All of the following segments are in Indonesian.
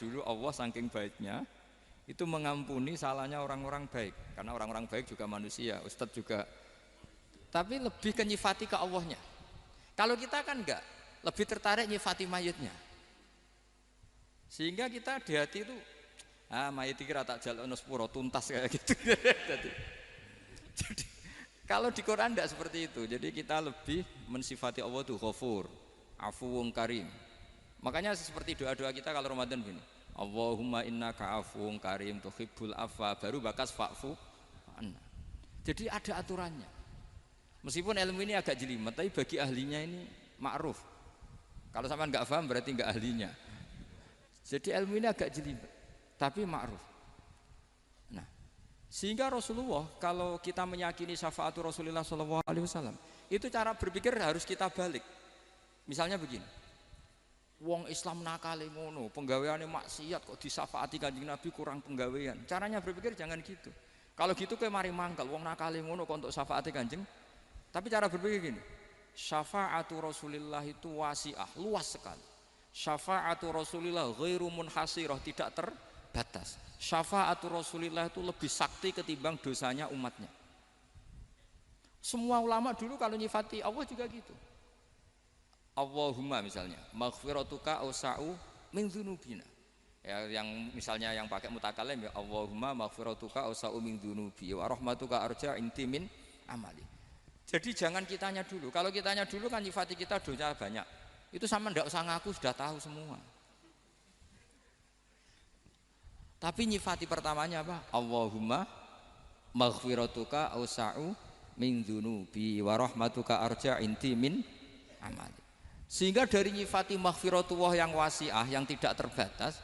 dulu Allah saking baiknya itu mengampuni salahnya orang-orang baik, karena orang-orang baik juga manusia, Ustadz juga, tapi lebih ke nyifati ke Allahnya. Kalau kita kan enggak, lebih tertarik nyifati mayitnya, sehingga kita di hati itu mayit kira tak jalukno sepuro tuntas kayak gitu. jadi kalau di Quran enggak seperti itu. Jadi kita lebih mensifati Allah itu Ghafur, Afuwun Karim. Makanya seperti doa-doa kita kalau Ramadan begini, Allahumma innaka afuwun karim tuhibbul afwa, baru bakas fa'fu anna. Jadi ada aturannya. Meskipun ilmu ini agak jelimet, tapi bagi ahlinya ini ma'ruf. Kalau sampean enggak paham berarti enggak ahlinya. Jadi ilmu ini agak jelimet, tapi ma'ruf. Nah, sehingga Rasulullah, kalau kita meyakini syafaatul Rasulullah SAW, itu cara berpikir harus kita balik. Misalnya begini, wong Islam nakale ngono, penggaweane maksiat kok disafaati Kanjeng Nabi kurang penggawean. Caranya berpikir jangan gitu. Kalau gitu kowe mari mangkel, wong nakale ngono kok untuk syafaati Kanjeng. Tapi cara berpikir gini, syafaatu Rasulillah itu wasiah, luas sekali. Syafaatu Rasulillah ghairu munhasirah, tidak terbatas. Syafaatu Rasulillah itu lebih sakti ketimbang dosanya umatnya. Semua ulama dulu kalau nyifati Allah juga gitu. Allahumma misalnya maghfiratuka awsa'u min dzunubina, ya, yang misalnya yang pakai mutakalim ya Allahumma maghfiratuka awsa'u min dzunubi wa rahmatuka arja inti min amali. Jadi jangan kitanya dulu. Kalau kitanya dulu kan nyifati kita dosa banyak, itu sama ndak usah ngaku, sudah tahu semua. Tapi nyifati pertamanya apa? Allahumma maghfiratuka awsa'u min dzunubi wa rahmatuka arja inti min amali. Sehingga dari nyifati maghfiratullah yang wasiah, yang tidak terbatas,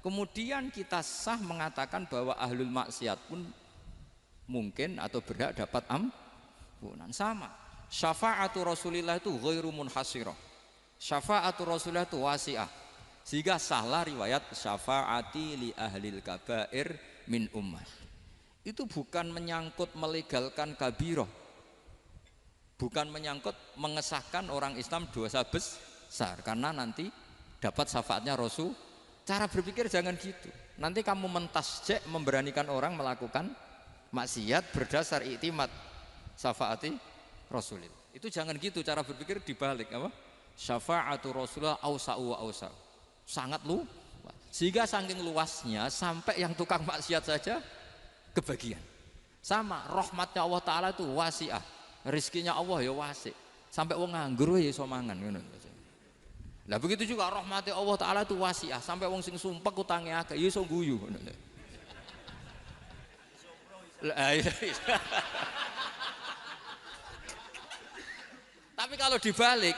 kemudian kita sah mengatakan bahwa ahlul maksiat pun mungkin atau berhak dapat ampunan. Sama, syafaatu Rasulillah itu ghairu munhasirah, syafaatu Rasulillah itu wasiah, sehingga sahlah riwayat syafaati li ahlil kabair min ummah. Itu bukan menyangkut melegalkan kabirah, bukan menyangkut mengesahkan orang Islam dosa besar, karena nanti dapat syafaatnya Rasul. Cara berpikir jangan gitu. Nanti kamu mentasjek, memberanikan orang melakukan maksiat berdasar iktimat syafaati Rasulillah. Itu jangan gitu cara berpikir, dibalik apa? Syafaatu Rasulullah ausa'u wa ausa'u. Sangat luas. Sehingga saking luasnya sampai yang tukang maksiat saja kebagian. Sama, rahmatnya Allah Ta'ala itu wasiah, rizkinya Allah ya wasi, sampai wong nganggur ya iso mangan ngono. Lah begitu juga rahmati Allah Ta'ala itu wasiah, sampai wong sing sumpek utange akeh ya iso guyu ngono. Tapi kalau dibalik,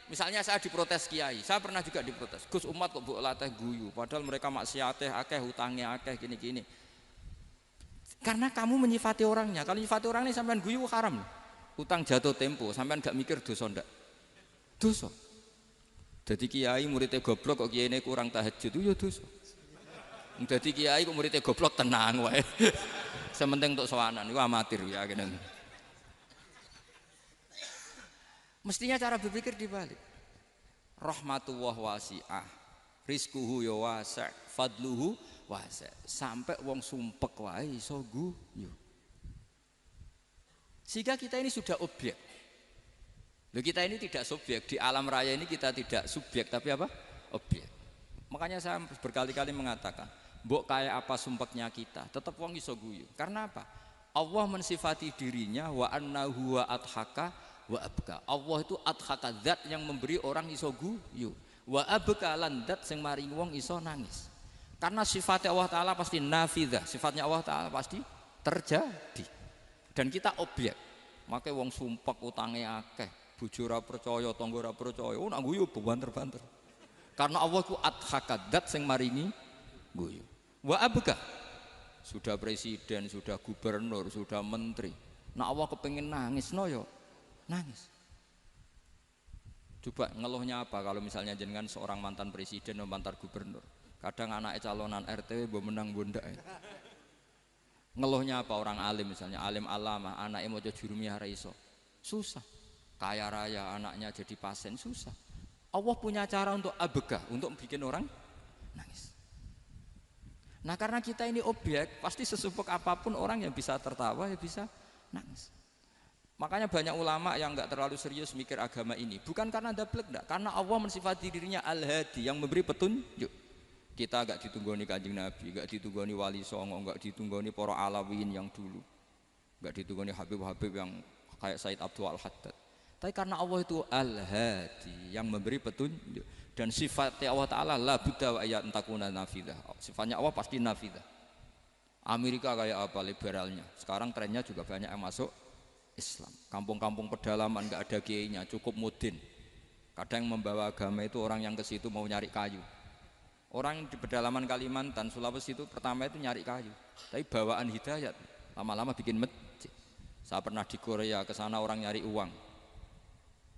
misalnya saya diprotes kiai, saya pernah juga diprotes, Gus umat kok mbok latih guyu padahal mereka maksiate akeh, utange akeh, gini-gini. Karena kamu menyifati orangnya. Kalau menyifati orang ini sampean guyu haram. Utang jatuh tempo, sampean gak mikir dosa ndak? Dosa. Jadi kiai muridnya goblok kok kiai ini kurang tahajud itu ya dosa. Jadi kiai kok muridnya goblok tenang wae. Sementing untuk sowanan itu amatir ya kene. Mestinya cara berpikir dibalik. Rahmatullah wasi'ah, rizquhu ya wasi', fadluhu wasi'. Sampai wong sumpek wae iso guyu. Sehingga kita ini sudah objek. Loh, kita ini tidak subjek, di alam raya ini kita tidak subjek tapi apa? Objek. Makanya saya berkali-kali mengatakan, mbok kayak apa sumpeknya kita, tetap wong iso guyu. Karena apa? Allah mensifati dirinya wa annahu wa adhaka wa abka. Allah itu adhaka, zat yang memberi orang iso guyu. Wa abka lan zat sing maringi wong iso nangis. Karena sifatnya Allah Ta'ala pasti nafidah, sifatnya Allah Ta'ala pasti terjadi. Dan kita objek. Makanya wong sumpek utange akeh, bojo ora percaya, tangga ora percaya, nak guyu banter-banter. Karena Allah ku adhaka, zat sing maringi guyu. Wa abka, sudah presiden, sudah gubernur, sudah menteri, nak Allah kepengin nangis no yo nangis. Coba ngeluhnya apa kalau misalnya jenengan seorang mantan presiden atau mantan gubernur, kadang anaknya calonan RT mbok menang bondak ya. Ngeluhnya apa orang alim, misalnya alim alama, anaknya mau jadi jurumiyah raiso, susah. Kaya raya anaknya jadi pasien, susah. Allah punya cara untuk abegah, untuk bikin orang nangis. Nah karena kita ini objek, pasti sesupek apapun orang yang bisa tertawa ya bisa nangis. Makanya banyak ulama yang nggak terlalu serius mikir agama ini, bukan karena dablek, enggak, karena Allah mensifati dirinya Al-Hadi yang memberi petunjuk. Kita nggak ditunggoni Kanjeng Nabi, nggak ditunggoni Wali Songo, nggak ditunggoni para alawin yang dulu, nggak ditunggoni Habib-Habib yang kayak Said Abdul Al-Haddad. Tapi karena Allah itu Al-Hadi yang memberi petunjuk, dan sifatnya Allah Ta'ala la budda wa ayat takuna nafidah, sifatnya Allah pasti nafidah. Amerika kayak apa liberalnya, sekarang trennya juga banyak yang masuk Islam. Kampung-kampung pedalaman nggak ada kiainya, cukup mudin. Kadang membawa agama itu orang yang ke situ mau nyari kayu. Orang di pedalaman Kalimantan, Sulawesi itu pertama itu nyari kayu, tapi bawaan hidayat lama-lama bikin masjid. Saya pernah di Korea, ke sana orang nyari uang,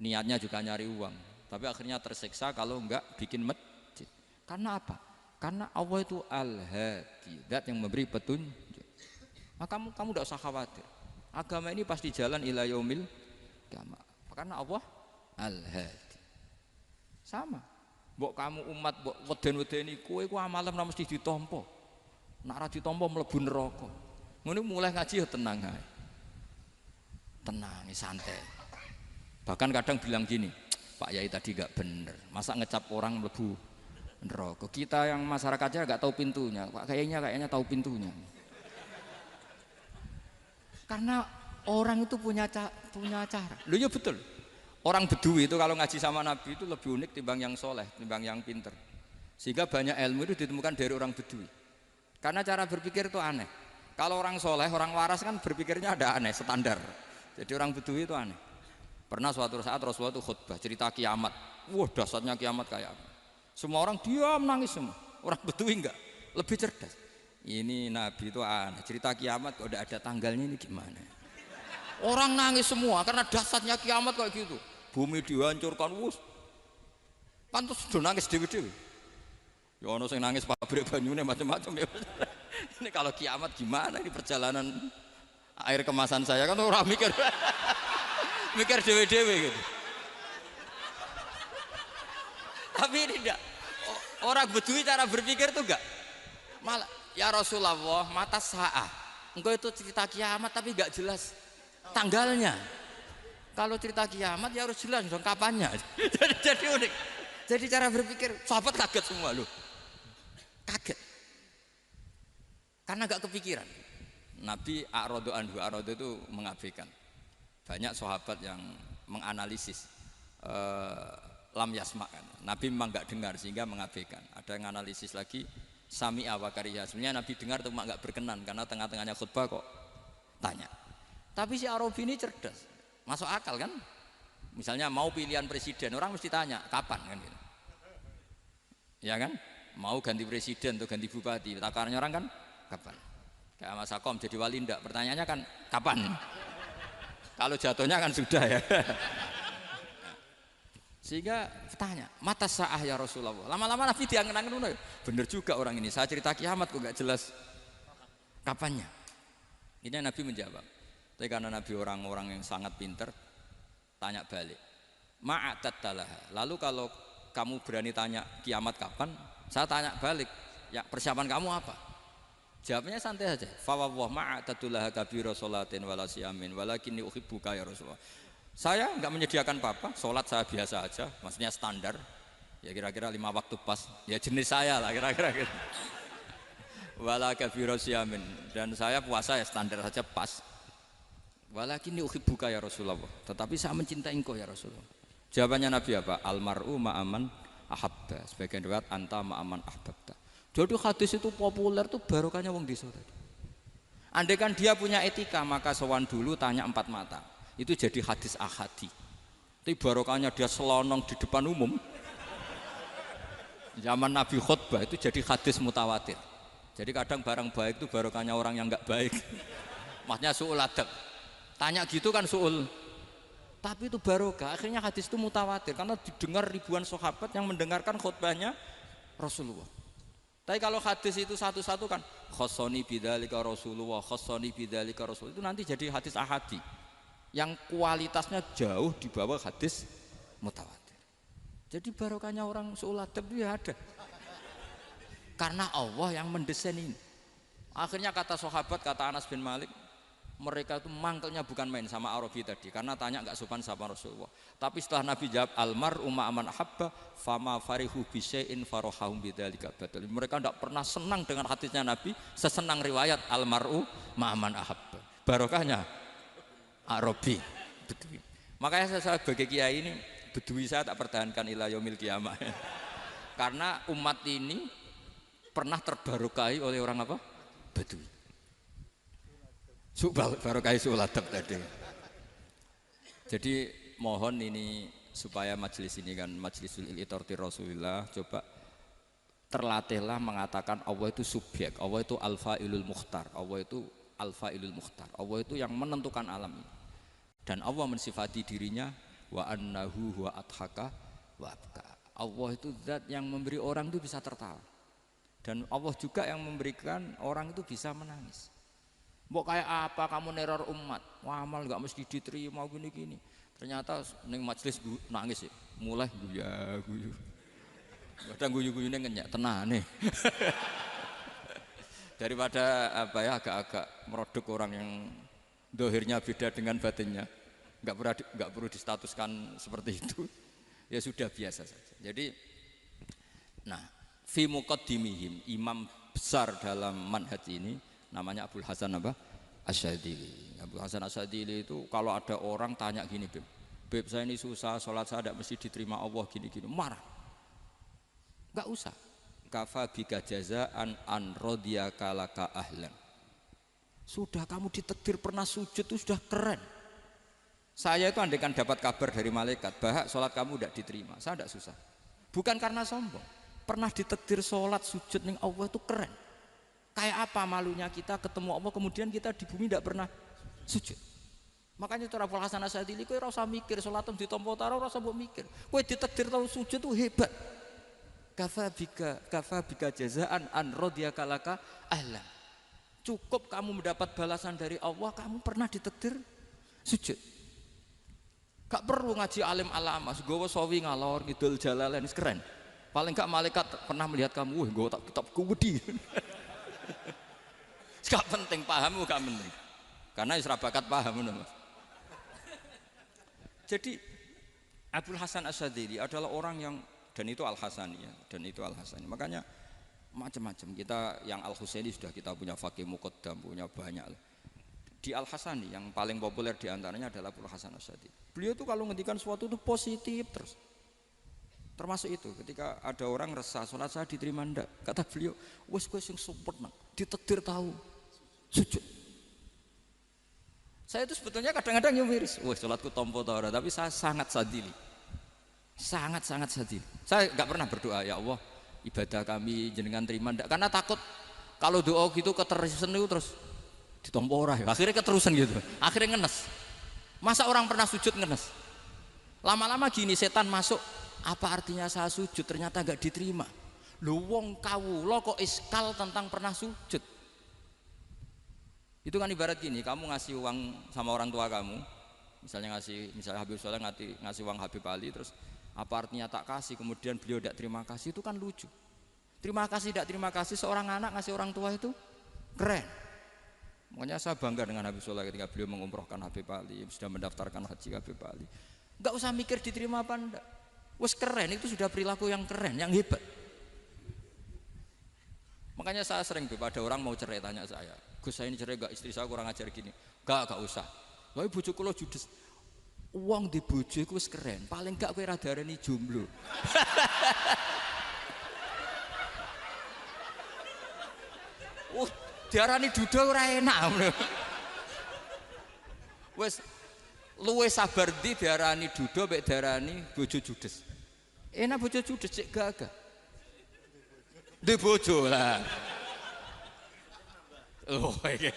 niatnya juga nyari uang, tapi akhirnya tersiksa kalau enggak bikin masjid. Karena apa? Karena Allah itu Al-Hadi, zat yang memberi petunjuk. Maka kamu tidak usah khawatir, agama ini pasti jalan ila yaumil qiyamah, karena Allah Al-Hadi. Sama mbok kamu umat mbok weden-wedeni kowe ku amalan ora mesti ditampa, nek ora ditampa mlebu neraka. Ngono mulai ngaji ya tenang ae, tenang santai. Bahkan kadang bilang gini, Pak Yai tadi gak bener, masa ngecap orang mlebu neraka. Kita yang masyarakatnya gak tahu pintunya, Pak kayaknya tahu pintunya. Karena orang itu punya cara. Loh ya betul. Orang Bedui itu kalau ngaji sama Nabi itu lebih unik timbang yang soleh, timbang yang pinter. Sehingga banyak ilmu itu ditemukan dari orang Bedui. Karena cara berpikir itu aneh. Kalau orang soleh, orang waras kan berpikirnya ada aneh, standar. Jadi orang Bedui itu aneh. Pernah suatu saat Rasulullah itu khutbah cerita kiamat. Wah dahsyatnya kiamat kayak apa? Semua orang diam nangis semua. Orang Bedui enggak, lebih cerdas. Ini Nabi itu aneh, cerita kiamat kok udah ada tanggalnya, ini gimana? Orang nangis semua karena dahsyatnya kiamat kayak gitu. Bumi dihancurkan, wus. Pantas sudah nangis dewi-dewi. Ya ono sing nangis pabrik banyune macam-macam ya. Ini kalau kiamat gimana ini perjalanan air kemasan saya kan orang mikir mikir dewi-dewi gitu. Tapi ini enggak. Orang Bedui cara berpikir tuh enggak. Malah ya Rasulullah mata sa'ah. Engkau itu cerita kiamat tapi enggak jelas tanggalnya. Kalau cerita kiamat ya harus jelas dong kapannya. jadi unik. Jadi cara berpikir sahabat kaget semua loh. Kaget. Karena gak kepikiran. Nabi a'radu anhu, a'radu itu mengabaikan. Banyak sahabat yang menganalisis lam yasma kan. Nabi memang gak dengar sehingga mengabaikan. Ada yang analisis lagi sami'a wa kariha. Sebenarnya Nabi dengar itu gak berkenan karena tengah-tengahnya khutbah kok tanya. Tapi si Arabi ini cerdas. Masuk akal kan? Misalnya mau pilihan presiden, orang mesti tanya kapan kan gitu. Ya kan? Mau ganti presiden atau ganti bupati, takarannya orang kan kapan? Kayak Mas Akom jadi wali ndak? Pertanyaannya kan kapan? Kalau jatuhnya kan sudah ya. Sehingga tanya, mata sa'ah ya Rasulullah. Lama-lama Nabi diangen-angen, bener juga orang ini. Saya cerita kiamat kok gak jelas kapannya. Ini Nabi menjawab. Tapi karena Nabi orang-orang yang sangat pinter, tanya balik. Ma'atat talaha. Lalu kalau kamu berani tanya kiamat kapan, saya tanya balik. Ya persiapan kamu apa? Jawabnya santai saja. Fawwah ma'atatulaha kabira sholatin wala siyamin walakinni uhibbuka ya Rasulullah. Saya enggak menyediakan apa-apa, sholat saya biasa aja, maksudnya standar. Ya kira-kira 5 waktu pas. Ya jenis saya lah kira-kira gitu. Wala kabira siyamin, dan saya puasa ya standar saja pas. Walakinni uhibbuka ya Rasulullah. Tetapi saya mencintai engkau ya Rasulullah. Jawabannya Nabi apa? Almar'u ma'aman ahabba. Sebagian riwayat anta ma'aman ahbabta. Jadi hadis itu populer tuh barokahnya wong desa tadi. Andai kan dia punya etika maka sowan dulu tanya 4 mata. Itu jadi hadis ahadi. Tapi barokahnya dia selonong di depan umum. Zaman Nabi khutbah itu jadi hadis mutawatir. Jadi kadang barang baik itu barokahnya orang yang enggak baik. Maksudnya su'ul adab. Tanya gitu kan su'ul, tapi itu barokah. Akhirnya hadis itu mutawatir karena didengar ribuan sahabat yang mendengarkan khutbahnya Rasulullah. Tapi kalau hadis itu satu-satu kan khossoni bidzalika Rasulullah, khossoni bidzalika Rasulullah, itu nanti jadi hadis ahadi yang kualitasnya jauh di bawah hadis mutawatir. Jadi barokahnya orang su'ul adab itu ya ada. karena Allah yang mendesain ini. Akhirnya kata sahabat, kata Anas bin Malik, mereka itu mangkelnya bukan main sama Arabi tadi, karena tanya nggak sopan sama Rasulullah. Tapi setelah Nabi jawab almar umma aman ahabba fama farihu bisyai'in farahum bidzalika badal. Mereka tidak pernah senang dengan hadisnya Nabi sesenang riwayat almaru ma'aman ahabba. Barokahnya Arabi. Bedui. Makanya saya sebagai kiai ini bedui saya tak pertahankan ila yaumil qiyamah. Karena umat ini pernah terbarokahi oleh orang apa? Bedui. Barokahi suladab tadi. Jadi mohon ini supaya majelis ini kan majlisul iltorti Rasulullah, coba terlatihlah mengatakan Allah itu subjek, Allah itu al-fa'ilul mukhtar, Allah itu al-fa'ilul mukhtar, Allah itu yang menentukan alam ini. Dan Allah mensifati dirinya wa annahu huwa adhaka wa abka. Allah itu zat yang memberi orang itu bisa tertawa. Dan Allah juga yang memberikan orang itu bisa menangis. Mbok kayak apa kamu neror umat, wah amal nggak mesti diterima gini-gini. Ternyata neng majelis nangis ya, mulai guyu. Kadang guyu-guyune ngenyak tenane. Daripada apa ya agak-agak merodok orang yang dohirnya beda dengan batinnya, nggak perlu distatuskan seperti itu. Ya sudah biasa saja. Jadi, nah, fi muqaddimihim, imam besar dalam manhaj ini namanya Abul Hasan apa? Asyadzili. Abul Hasan Asyadzili itu kalau ada orang tanya gini, Beb saya ini susah, sholat saya tidak mesti diterima Allah gini-gini, marah. Enggak usah. Kafa bika jazaan an radiyaka laka ahlan. Sudah kamu ditakdir pernah sujud itu sudah keren. Saya itu andaikan dapat kabar dari malaikat bahwa sholat kamu tidak diterima, saya tidak susah. Bukan karena sombong. Pernah ditakdir sholat sujud ning Allah itu keren. Kayak apa malunya kita ketemu Allah kemudian kita di bumi tidak pernah sujud. Makanya itu Abul Hasan Asyadzili kowe ora usah mikir salatem ditampa taro ora usah mbok mikir. Kowe ditakdir tau sujud itu hebat. Kafa bika jazaan an radiyaka laka ahlan. Cukup kamu mendapat balasan dari Allah, kamu pernah ditakdir sujud. Gak perlu ngaji alim alama, nggawa sawi ngalor ngidul jalalain keren. Paling gak malaikat pernah melihat kamu, wah nggawa kitab kuwedi. Gak penting pahammu, gak penting. Karena isra bakat paham Mas. Jadi Abul Hasan Asyadzili adalah orang yang, dan itu Al-Hasani ya, dan itu Al-Hasani. Makanya macam-macam kita yang Al-Husaini sudah kita punya Faqih Muqaddam, punya banyak. Di Al-Hasani yang paling populer diantaranya adalah Abul Hasan Asyadzili. Beliau tuh kalau ngendikan sesuatu itu positif terus. Termasuk itu ketika ada orang resah sholat saya diterima ndak, kata beliau wes kowe sing sempurna ditakdir tahu sujud. Saya itu sebetulnya kadang-kadang yang miris, wes sholatku tompo ta ora, tapi saya sangat sadili, sangat sadili. Saya nggak pernah berdoa ya Allah ibadah kami jenengan terima ndak, karena takut kalau doa gitu keterusan itu terus ditompo ora ya. Akhirnya keterusan gitu, akhirnya ngenes. Masa orang pernah sujud ngenes? Lama-lama gini setan masuk. Apa artinya saya sujud ternyata gak diterima? Lu wong kawula kok iskal tentang pernah sujud. Itu kan ibarat gini, kamu ngasih uang sama orang tua kamu, misalnya Habib Soleh ngasih uang Habib Ali, terus apa artinya tak kasih, kemudian beliau tidak terima kasih, itu kan lucu. Terima kasih tidak terima kasih, seorang anak ngasih orang tua itu keren. Makanya saya bangga dengan Habib Soleh ketika beliau mengumrohkan Habib Ali, sudah mendaftarkan haji Habib Ali. Gak usah mikir diterima apa enggak. Wes keren, itu sudah perilaku yang keren, yang hebat. Makanya saya sering ada orang mau cerai tanya saya, Gus saya ini cerai gak, istri saya kurang ajar gini. Gak usah. Tapi bojo kula judes. Uang di bojo itu wes keren, paling gak kowe ra darani jomblo. Diarani duda ora enak. Wes luwe sabar di diarani duda mek diarani bojo judes. Enak bojo judes cek gagah. Di bojo lah. Oh, iya.